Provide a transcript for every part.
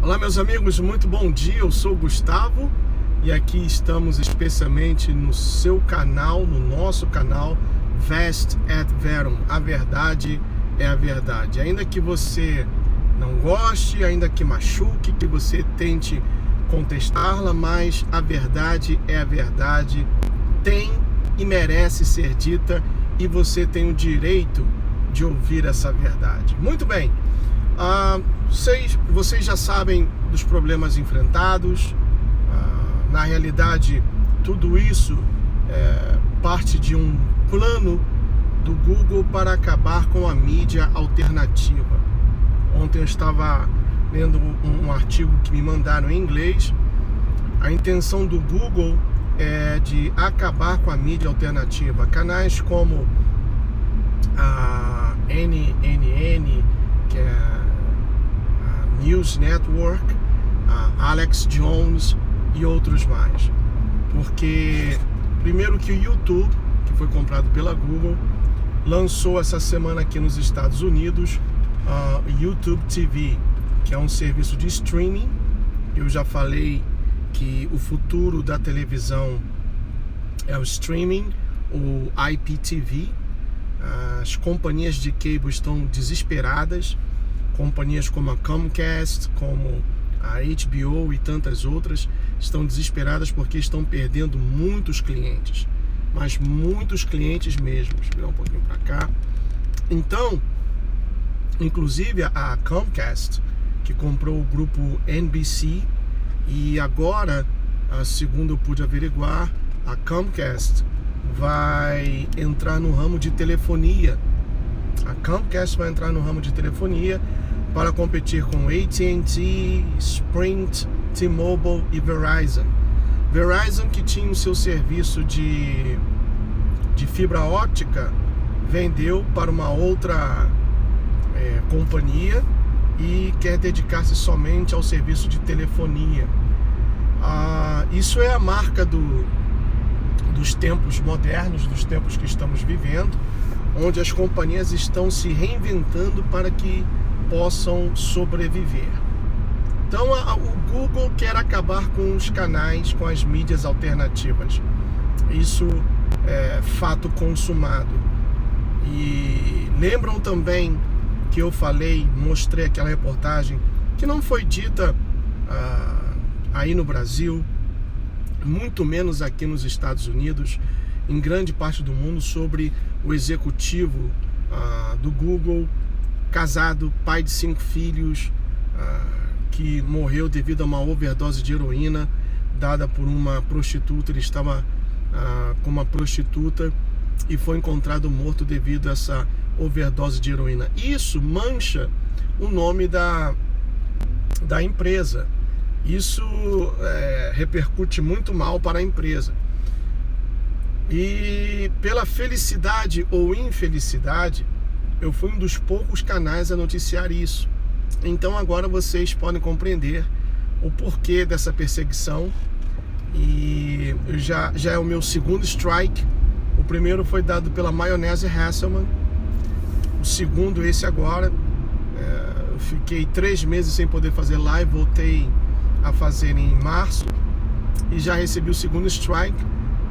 Olá meus amigos, muito bom dia, eu sou o Gustavo e aqui estamos especialmente no seu canal, no nosso canal Vest et Verum, a verdade é a verdade. Ainda que você não goste, ainda que machuque, que você tente contestá-la, mas a verdade é a verdade, tem e merece ser dita e você tem o direito de ouvir essa verdade. Muito bem. Vocês já sabem dos problemas enfrentados. Na realidade, tudo isso é parte de um plano do Google para acabar com a mídia alternativa. Ontem eu estava lendo um artigo que me mandaram em inglês. A intenção do Google é de acabar com a mídia alternativa. Canais como a NNN, que é a News Network, a Alex Jones e outros mais. Porque, primeiro que o YouTube, que foi comprado pela Google, lançou essa semana aqui nos Estados Unidos o YouTube TV, que é um serviço de streaming. Eu já falei que o futuro da televisão é o streaming, o IPTV. As companhias de cable estão desesperadas, companhias como a Comcast, como a HBO e tantas outras estão desesperadas porque estão perdendo muitos clientes, mas muitos clientes mesmo. Deixa eu virar um pouquinho para cá. Então, inclusive a Comcast, que comprou o grupo NBC, e agora, segundo eu pude averiguar, a Comcast vai entrar no ramo de telefonia. A Comcast vai entrar no ramo de telefonia para competir com AT&T, Sprint, T-Mobile e Verizon. Verizon, que tinha o seu serviço de fibra óptica, vendeu para uma outra companhia e quer dedicar-se somente ao serviço de telefonia. Isso é a marca dos tempos modernos, dos tempos que estamos vivendo, onde as companhias estão se reinventando para que possam sobreviver. Então o Google quer acabar com os canais, com as mídias alternativas. Isso é fato consumado. E lembram também que eu mostrei aquela reportagem que não foi dita aí no Brasil, muito menos aqui nos Estados Unidos, em grande parte do mundo, sobre o executivo do Google, casado, pai de 5 filhos, que morreu devido a uma overdose de heroína dada por uma prostituta. Ele estava com uma prostituta e foi encontrado morto devido a essa overdose de heroína. Isso mancha o nome da empresa. Isso repercute muito mal para a empresa. E pela felicidade ou infelicidade, eu fui um dos poucos canais a noticiar isso. Então agora vocês podem compreender o porquê dessa perseguição. E já é o meu segundo strike. O primeiro foi dado pela Maionese Hasselman. O segundo, esse agora. Eu fiquei 3 meses sem poder fazer live, voltei a fazer em março e já recebi o segundo strike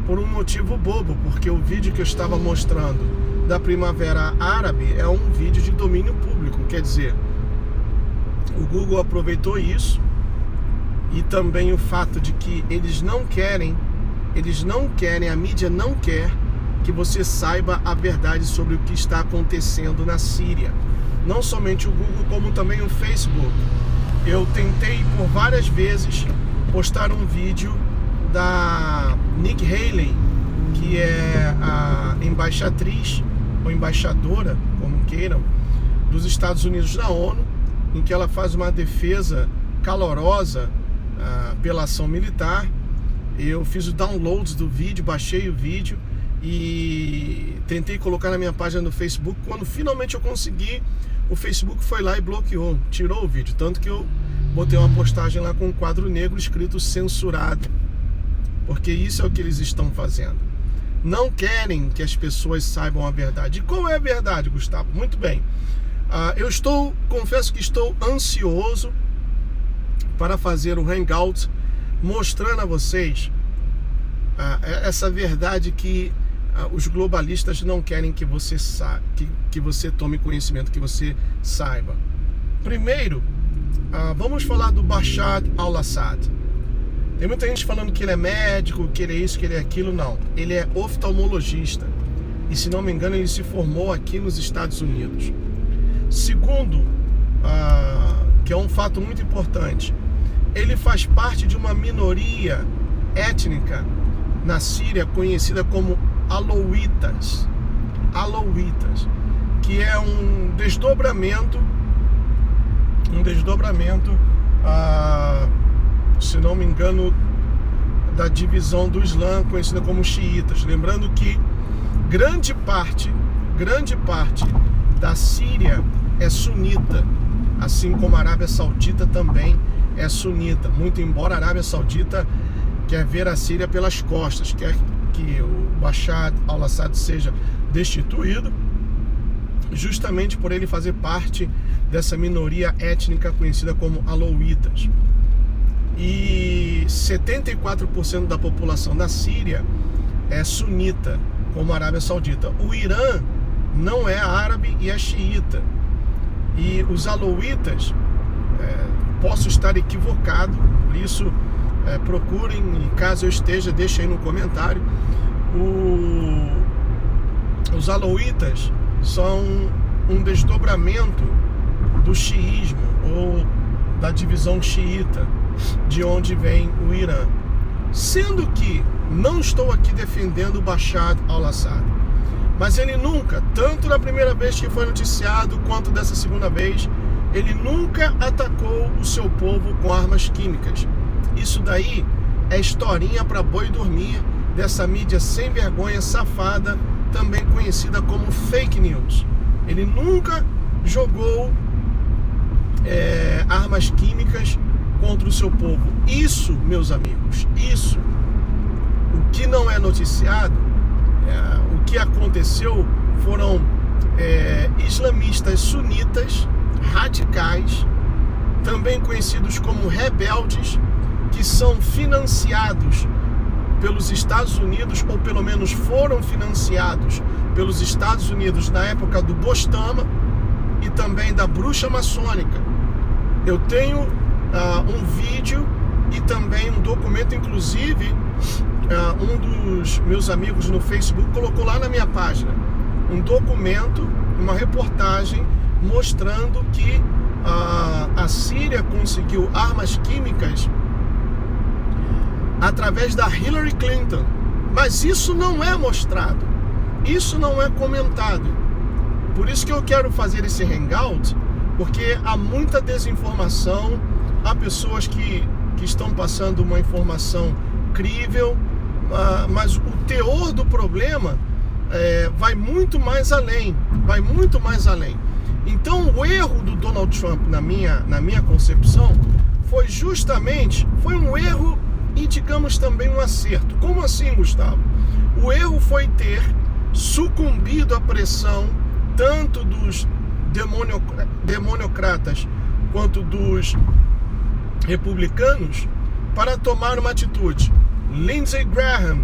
por um motivo bobo, porque o vídeo que eu estava mostrando da Primavera Árabe é um vídeo de domínio público. Quer dizer, o Google aproveitou isso, e também o fato de que eles não querem, a mídia não quer que você saiba a verdade sobre o que está acontecendo na Síria. Não somente o Google, como também o Facebook. Eu tentei por várias vezes postar um vídeo da Nikki Haley, que é a embaixatriz ou embaixadora, como queiram, dos Estados Unidos na ONU, em que ela faz uma defesa calorosa pela ação militar. Eu fiz o download do vídeo, baixei o vídeo e tentei colocar na minha página no Facebook. Quando finalmente eu consegui, o Facebook foi lá e bloqueou, tirou o vídeo, tanto que eu botei uma postagem lá com um quadro negro escrito censurado, porque isso é o que eles estão fazendo. Não querem que as pessoas saibam a verdade. E qual é a verdade, Gustavo? Muito bem. Confesso que estou ansioso para fazer o Hangout, mostrando a vocês essa verdade que os globalistas não querem que você saiba, que você tome conhecimento, que você saiba. Primeiro, vamos falar do Bashar al-Assad. Tem muita gente falando que ele é médico, que ele é isso, que ele é aquilo. Não, ele é oftalmologista. E se não me engano, ele se formou aqui nos Estados Unidos. Segundo, que é um fato muito importante, ele faz parte de uma minoria étnica na Síria conhecida como Alauítas, que é um desdobramento, se não me engano, da divisão do Islã conhecida como xiitas. Lembrando que grande parte da Síria é sunita, assim como a Arábia Saudita também é sunita, muito embora a Arábia Saudita quer ver a Síria pelas costas, quer que o Bashar al-Assad seja destituído, justamente por ele fazer parte dessa minoria étnica conhecida como alauítas. E 74% da população da Síria é sunita, como a Arábia Saudita. O Irã não é árabe e é xiita. E os alauítas, posso estar equivocado, por isso procurem, e caso eu esteja, deixem aí no comentário. Os alauítas são um desdobramento do xiismo, ou da divisão xiita, de onde vem o Irã. Sendo que não estou aqui defendendo o Bashar al-Assad, mas ele nunca, tanto na primeira vez que foi noticiado, quanto dessa segunda vez, ele nunca atacou o seu povo com armas químicas. Isso daí é historinha para boi dormir dessa mídia sem vergonha, safada, também conhecida como fake news. Ele nunca jogou armas químicas contra o seu povo. Isso, meus amigos, isso. O que não é noticiado, o que aconteceu foram islamistas sunitas radicais, também conhecidos como rebeldes, que são financiados pelos Estados Unidos, ou pelo menos foram financiados pelos Estados Unidos na época do Bostama e também da bruxa maçônica. Eu tenho um vídeo e também um documento, inclusive um dos meus amigos no Facebook colocou lá na minha página um documento, uma reportagem mostrando que a Síria conseguiu armas químicas através da Hillary Clinton, mas isso não é mostrado, isso não é comentado. Por isso que eu quero fazer esse hangout, porque há muita desinformação, há pessoas que estão passando uma informação crível, mas o teor do problema vai muito mais além, Então o erro do Donald Trump, na minha concepção, foi um erro e, digamos, também um acerto. Como assim, Gustavo? O erro foi ter sucumbido à pressão tanto dos democratas quanto dos republicanos para tomar uma atitude. Lindsey Graham,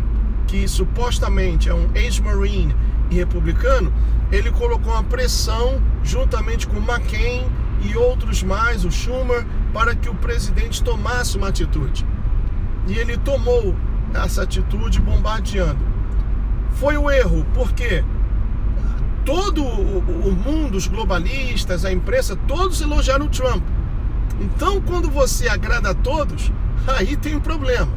que supostamente é um ex-marine e republicano, ele colocou uma pressão juntamente com McCain e outros mais, o Schumer, para que o presidente tomasse uma atitude. E ele tomou essa atitude bombardeando. Foi o erro, porque todo o mundo, os globalistas, a imprensa, todos elogiaram o Trump. Então, quando você agrada a todos, aí tem um problema.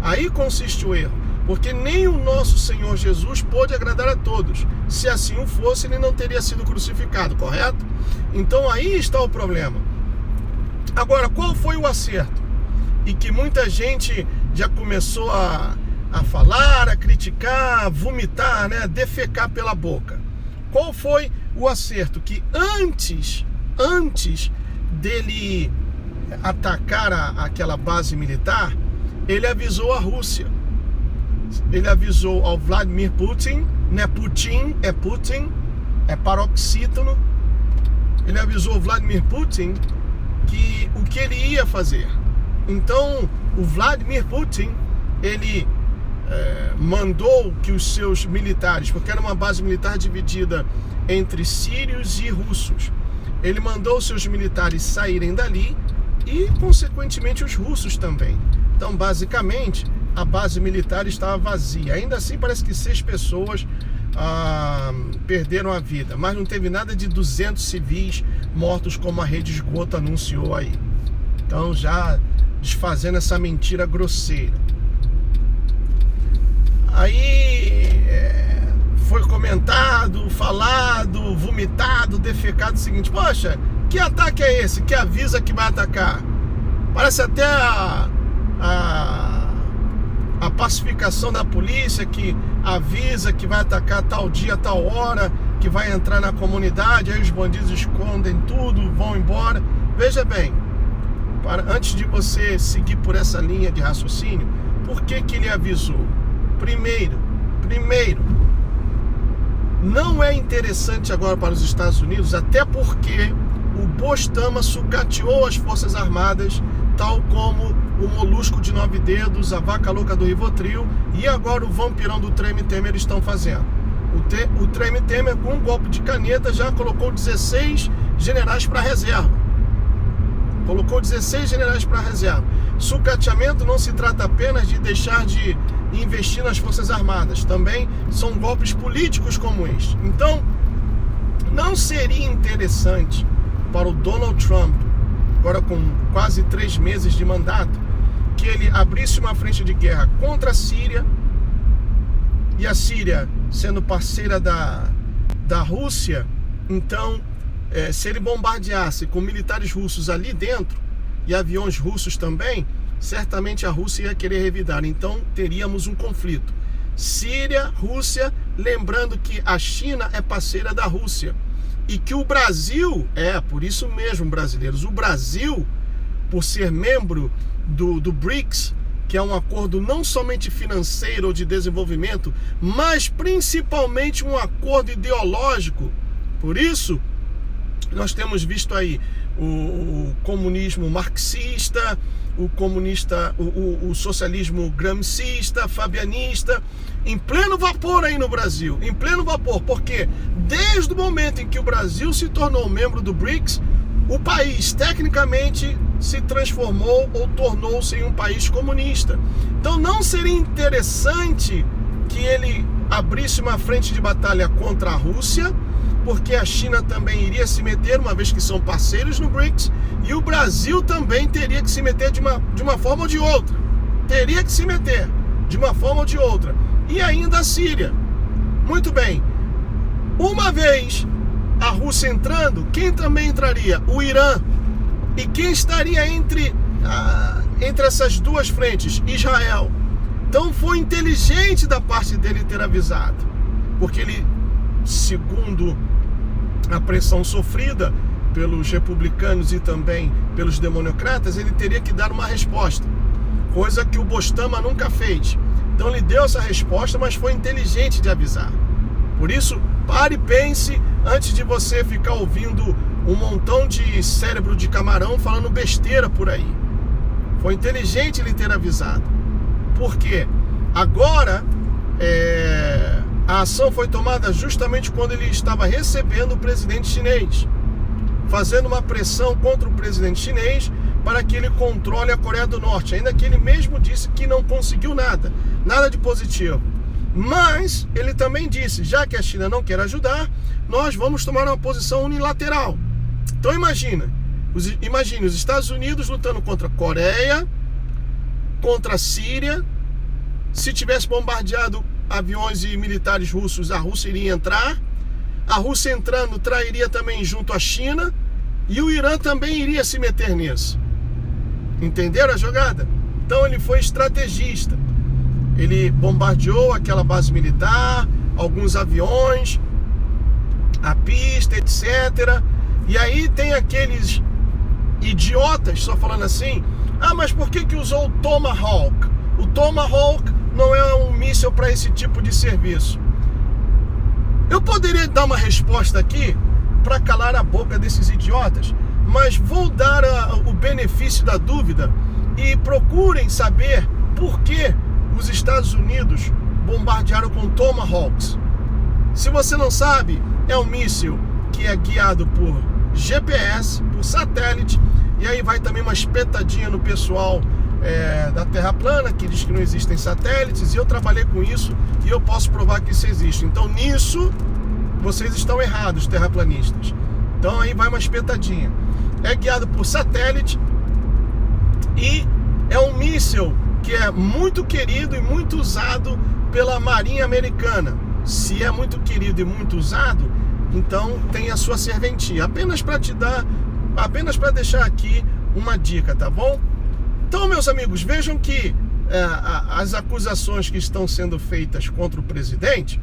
Aí consiste o erro. Porque nem o nosso Senhor Jesus pôde agradar a todos. Se assim o fosse, ele não teria sido crucificado, correto? Então aí está o problema. Agora, qual foi o acerto? E que muita gente já começou a falar, a criticar, a vomitar, né? A defecar pela boca. Qual foi o acerto? Que antes dele atacar aquela base militar, ele avisou a Rússia. Ele avisou ao Vladimir Putin, não é Putin, é Putin, é paroxítono. Ele avisou ao Vladimir Putin o que ele ia fazer. Então, o Vladimir Putin, ele mandou que os seus militares, porque era uma base militar dividida entre sírios e russos, ele mandou os seus militares saírem dali e, consequentemente, os russos também. Então, basicamente, a base militar estava vazia. Ainda assim, parece que 6 pessoas perderam a vida, mas não teve nada de 200 civis mortos como a rede esgoto anunciou aí. Então, já desfazendo essa mentira grosseira. Aí foi comentado, falado, vomitado, defecado o seguinte: poxa, que ataque é esse que avisa que vai atacar? Parece até a pacificação da polícia que avisa que vai atacar tal dia, tal hora, que vai entrar na comunidade, aí os bandidos escondem tudo, vão embora. Veja bem, antes de você seguir por essa linha de raciocínio, por que ele avisou? Primeiro, não é interessante agora para os Estados Unidos, até porque o Bostama sucateou as Forças Armadas, tal como o Molusco de 9 Dedos, a Vaca Louca do Rivotril e agora o Vampirão do Treme Temer estão fazendo. O Treme Temer, com um golpe de caneta, já colocou 16 generais para reserva. Sucateamento não se trata apenas de deixar de investir nas Forças Armadas, também são golpes políticos como este. Então, não seria interessante para o Donald Trump, agora com quase 3 meses de mandato, que ele abrisse uma frente de guerra contra a Síria, e a Síria sendo parceira da Rússia, então se ele bombardeasse com militares russos ali dentro e aviões russos também, certamente a Rússia ia querer revidar. Então teríamos um conflito Síria, Rússia, lembrando que a China é parceira da Rússia e que o Brasil, por isso mesmo, brasileiros, o Brasil, por ser membro do BRICS, que é um acordo não somente financeiro ou de desenvolvimento, mas principalmente um acordo ideológico. Por isso, nós temos visto aí o comunismo marxista, o socialismo gramscista, fabianista, em pleno vapor aí no Brasil, em pleno vapor, porque desde o momento em que o Brasil se tornou membro do BRICS, o país tecnicamente se transformou ou tornou-se em um país comunista. Então não seria interessante que ele abrisse uma frente de batalha contra a Rússia, porque a China também iria se meter, uma vez que são parceiros no BRICS, e o Brasil também teria que se meter de uma forma ou de outra. Teria que se meter de uma forma ou de outra. E ainda a Síria. Muito bem. Uma vez a Rússia entrando, quem também entraria? O Irã. E quem estaria entre essas duas frentes? Israel. Então foi inteligente da parte dele ter avisado, porque ele, segundo a pressão sofrida pelos republicanos e também pelos democratas, ele teria que dar uma resposta, coisa que o Bostama nunca fez. Então ele deu essa resposta, mas foi inteligente de avisar. Por isso, pare e pense antes de você ficar ouvindo um montão de cérebro de camarão falando besteira por aí. Foi inteligente ele ter avisado. Por quê? Agora, a ação foi tomada justamente quando ele estava recebendo o presidente chinês, fazendo uma pressão contra o presidente chinês para que ele controle a Coreia do Norte, ainda que ele mesmo disse que não conseguiu nada de positivo. Mas ele também disse, já que a China não quer ajudar, nós vamos tomar uma posição unilateral. Então imagine os Estados Unidos lutando contra a Coreia, contra a Síria. Se tivesse bombardeado aviões e militares russos, a Rússia iria entrar. A Rússia entrando trairia também junto a China, e o Irã também iria se meter nisso. Entenderam a jogada? Então ele foi estrategista. Ele bombardeou aquela base militar, alguns aviões, a pista, etc. E aí tem aqueles idiotas só falando assim: mas por que usou o Tomahawk? O Tomahawk não é um míssil para esse tipo de serviço. Eu poderia dar uma resposta aqui para calar a boca desses idiotas, mas vou dar o benefício da dúvida e procurem saber por que os Estados Unidos bombardearam com Tomahawks. Se você não sabe, é um míssil que é guiado por GPS, por satélite, e aí vai também uma espetadinha no pessoal da Terra plana, que diz que não existem satélites, e eu trabalhei com isso e eu posso provar que isso existe. Então nisso vocês estão errados, terraplanistas. Então aí vai uma espetadinha. É guiado por satélite e é um míssil que é muito querido e muito usado pela Marinha Americana. Se é muito querido e muito usado, então tem a sua serventia. Apenas para deixar aqui uma dica, tá bom? Então, meus amigos, vejam que as acusações que estão sendo feitas contra o presidente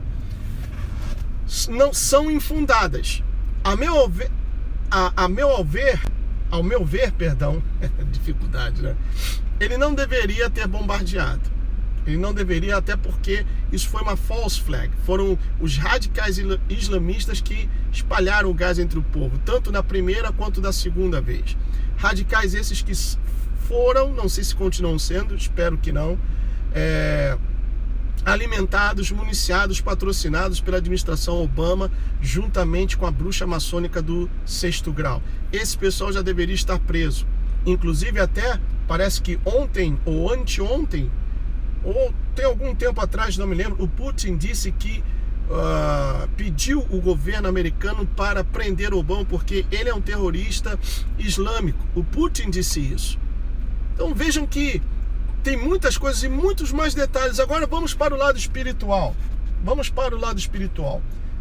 não são infundadas. Ao meu ver, dificuldade, né? Ele não deveria ter bombardeado. Ele não deveria, até porque isso foi uma false flag. Foram os radicais islamistas que espalharam o gás entre o povo, tanto na primeira quanto na segunda vez. Radicais esses que foram, não sei se continuam sendo, espero que não, alimentados, municiados, patrocinados pela administração Obama, juntamente com a bruxa maçônica do 6º grau. Esse pessoal já deveria estar preso. Inclusive até, parece que ontem ou anteontem, ou tem algum tempo atrás, não me lembro, o Putin disse que pediu o governo americano para prender Obama porque ele é um terrorista islâmico. O Putin disse isso. Então vejam que tem muitas coisas e muitos mais detalhes. Agora vamos para o lado espiritual.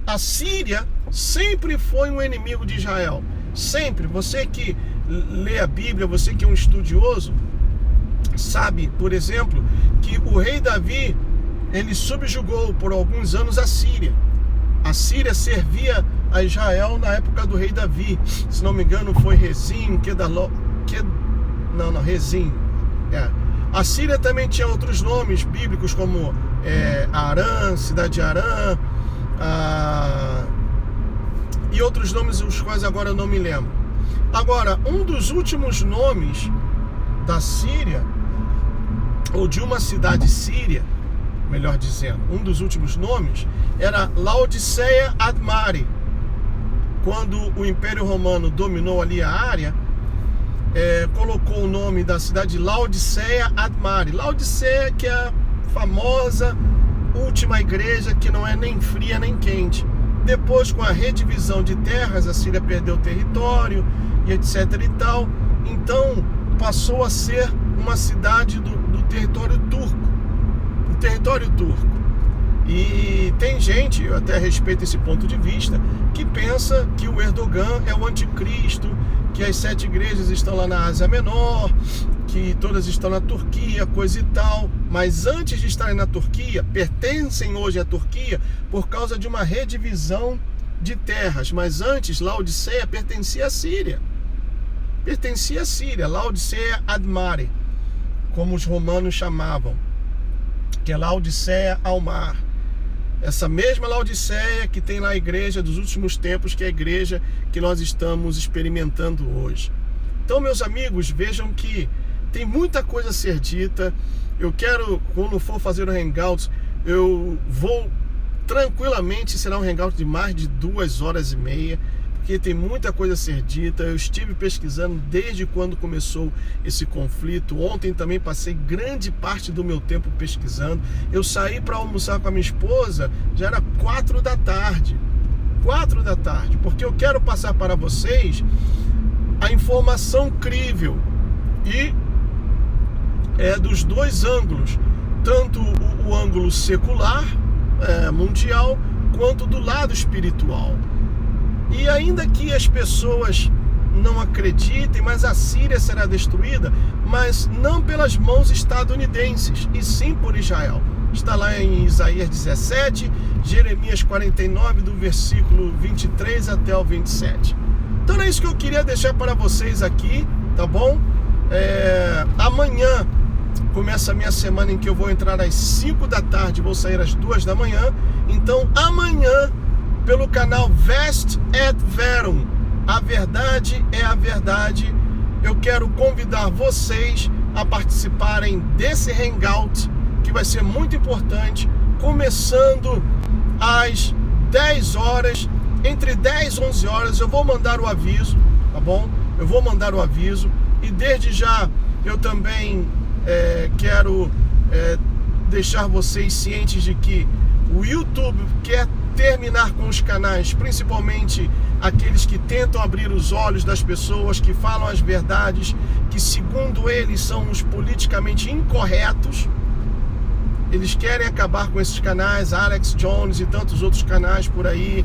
A Síria sempre foi um inimigo de Israel. Sempre. Você que lê a Bíblia, você que é um estudioso, sabe, por exemplo, que o rei Davi, ele subjugou por alguns anos a Síria. A Síria servia a Israel na época do rei Davi. Se não me engano, foi Rezim, Rezim. A Síria também tinha outros nomes bíblicos, como Arã, cidade de Arã, e outros nomes, os quais agora eu não me lembro. Agora, um dos últimos nomes da Síria, ou de uma cidade síria, melhor dizendo, um dos últimos nomes era Laodiceia ad Mare. Quando o Império Romano dominou ali a área, colocou o nome da cidade de Laodiceia ad Mare. Laodiceia, que é a famosa última igreja que não é nem fria nem quente. Depois, com a redivisão de terras, a Síria perdeu território e etc e tal. Então passou a ser uma cidade do território turco. E tem gente, eu até respeito esse ponto de vista, que pensa que o Erdogan é o anticristo, que as 7 igrejas estão lá na Ásia Menor, que todas estão na Turquia, coisa e tal. Mas antes de estarem na Turquia, pertencem hoje à Turquia por causa de uma redivisão de terras. Mas antes, Laodiceia pertencia à Síria. Laodiceia ad Mare, como os romanos chamavam, que é Laodiceia ao mar. Essa mesma Laodiceia que tem lá a igreja dos últimos tempos, que é a igreja que nós estamos experimentando hoje. Então, meus amigos, vejam que tem muita coisa a ser dita. Eu quero, quando for fazer o Hangouts, eu vou tranquilamente, será um Hangout de mais de 2h30, porque tem muita coisa a ser dita. Eu estive pesquisando desde quando começou esse conflito. Ontem também passei grande parte do meu tempo pesquisando. Eu saí para almoçar com a minha esposa, já era 4 da tarde, porque eu quero passar para vocês a informação crível e dos dois ângulos, tanto o ângulo secular, mundial, quanto do lado espiritual. E ainda que as pessoas não acreditem, mas a Síria será destruída, mas não pelas mãos estadunidenses, e sim por Israel. Está lá em Isaías 17, Jeremias 49, do versículo 23 até o 27. Então é isso que eu queria deixar para vocês aqui, tá bom? Amanhã começa a minha semana, em que eu vou entrar às 5 da tarde, vou sair às 2 da manhã. Então amanhã, pelo canal Vest et Verum, A verdade é a verdade. Eu quero convidar vocês a participarem desse hangout, que vai ser muito importante, começando às 10 horas, entre 10 e 11 horas eu vou mandar o aviso, tá bom? Eu vou mandar o aviso, e desde já eu também quero deixar vocês cientes de que o YouTube quer terminar com os canais, principalmente aqueles que tentam abrir os olhos das pessoas, que falam as verdades, que segundo eles são os politicamente incorretos. Eles querem acabar com esses canais, Alex Jones e tantos outros canais por aí.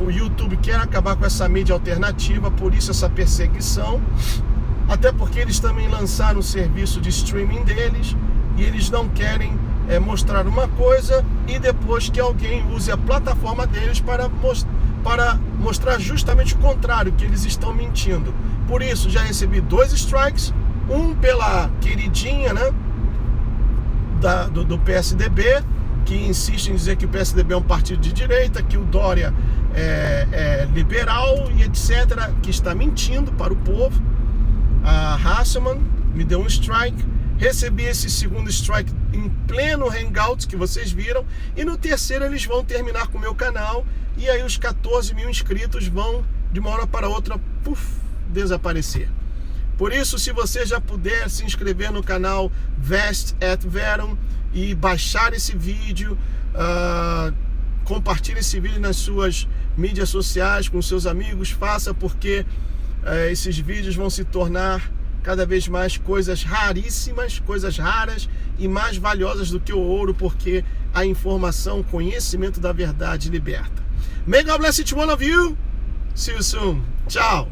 O YouTube quer acabar com essa mídia alternativa, por isso essa perseguição. Até porque eles também lançaram o serviço de streaming deles, e eles não querem mostrar uma coisa e depois que alguém use a plataforma deles para mostrar justamente o contrário, que eles estão mentindo. Por isso já recebi 2 strikes, um pela queridinha, né, do PSDB, que insiste em dizer que o PSDB é um partido de direita, que o Dória é liberal e etc., que está mentindo para o povo. A Hasselman me deu um strike. Recebi esse segundo strike em pleno hangout que vocês viram, e no terceiro eles vão terminar com o meu canal, e aí os 14 mil inscritos vão de uma hora para outra desaparecer. Por isso, se você já puder se inscrever no canal Vest et Verum e baixar esse vídeo, compartilhe esse vídeo nas suas mídias sociais com seus amigos, faça, porque esses vídeos vão se tornar cada vez mais coisas raríssimas, coisas raras e mais valiosas do que o ouro, porque a informação, o conhecimento da verdade liberta. May God bless each one of you. See you soon. Tchau.